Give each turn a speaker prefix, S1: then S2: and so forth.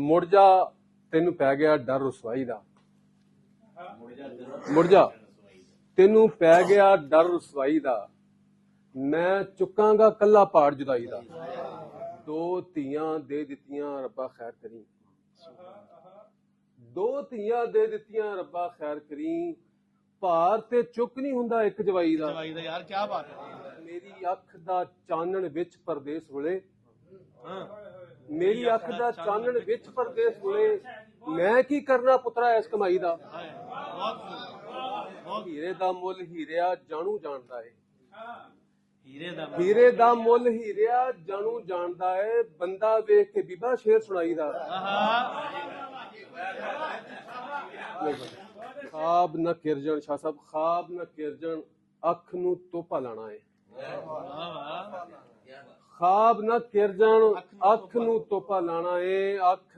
S1: ਮੁੜ ਜਾ ਤੈਨੂੰ ਪੈ ਗਿਆ ਡਰ ਰਸਵਾਈ ਦਾ, ਮੁੜ ਜਾ ਤੈਨੂੰ ਪੈ ਗਿਆ ਡਰ ਰਸਵਾਈ ਦਾ, ਮੈਂ ਚੁੱਕਾਂਗਾ ਕੱਲਾ ਪਹਾੜ ਜੁਦਾਈ ਦਾ। ਦੋ ਧੀਆਂ ਦੇ ਦਿੱਤੀਆਂ ਰੱਬਾ ਖੈਰ ਕਰੀ, ਦੋ ਧੀਆਂ ਦੇ ਦਿੱਤੀਆਂ ਰੱਬਾ ਖੈਰ ਕਰੀ, ਭਾਰ ਤੇ ਚੁੱਕ ਨਹੀਂ ਹੁੰਦਾ ਇੱਕ ਜਵਾਈ ਦਾ।
S2: ਯਾਰ ਕੀ ਬਾਤ ਹੈ।
S1: ਮੇਰੀ ਅੱਖ ਦਾ ਚਾਨਣ ਵਿੱਚ ਪਰਦੇਸ ਹੁਲੇ, ਮੇਰੀ ਅੱਖ ਦਾ ਚਾਨਣ ਵਿੱਚ ਪਰਦੇਸ ਹੁਲੇ, ਮੈਂ ਕੀ ਕਰਨਾ ਪੁੱਤਰਾ ਇਸ ਕਮਾਈ ਦਾ। ਹੀਰੇ ਦਾ ਮੁੱਲ ਹੀਰਿਆ ਜਾਣੂ ਜਾਣਦਾ ਏ, ਹੀਰੇ ਦਾ ਮੁੱਲ ਹੀਰਿਆ ਜਾਣੂ ਜਾਣਦਾ ਏ, ਬੰਦਾ ਵੇਖ ਕੇ ਬੀਬਾ ਸ਼ੇਰ ਸੁਣਾਈ ਦਾ। ਖਾਬ ਨਾ ਕਿਰਜਣ ਸ਼ਾਹ ਸਾਹਿਬ, ਖਾਬ ਨਾ ਕਿਰਜਣ, ਅੱਖ ਨੂੰ ਤੋਪਾ ਲਾਣਾ ਏ। ਖਾਬ ਨਾ ਕਿਰਜਣ, ਅੱਖ ਨੂੰ ਤੋਪਾ ਲਾਣਾ ਏ, ਅੱਖ